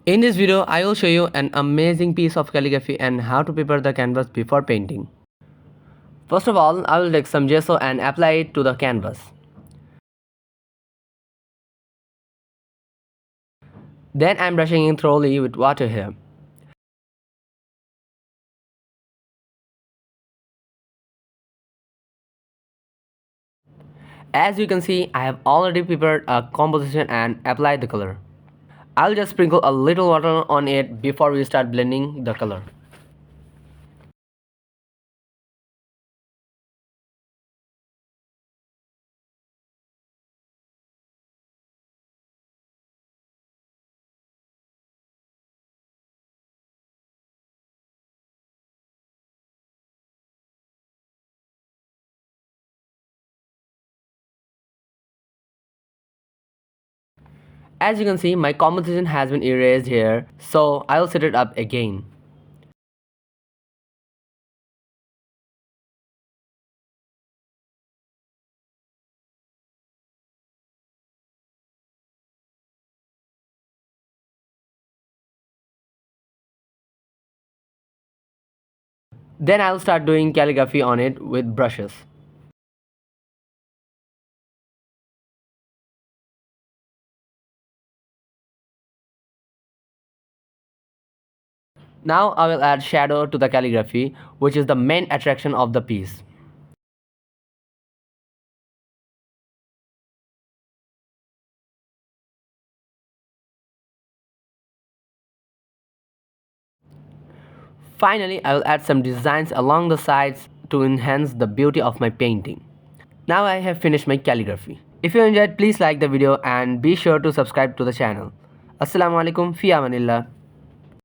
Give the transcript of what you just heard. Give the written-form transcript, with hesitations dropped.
In this video, I will show you an amazing piece of calligraphy and how to prepare the canvas before painting. First of all, I will take some gesso and apply it to the canvas. Then I am brushing it thoroughly with water here. As you can see, I have already prepared a composition and applied the color. I'll just sprinkle a little water on it before we start blending the color. As you can see, my composition has been erased here, so I'll set it up again. Then I'll start doing calligraphy on it with brushes. Now I will add shadow to the calligraphy, which is the main attraction of the piece. Finally, I will add some designs along the sides to enhance the beauty of my painting. Now I have finished my calligraphy. If you enjoyed, please like the video and be sure to subscribe to the channel. Assalamu alaikum, fi amanillah.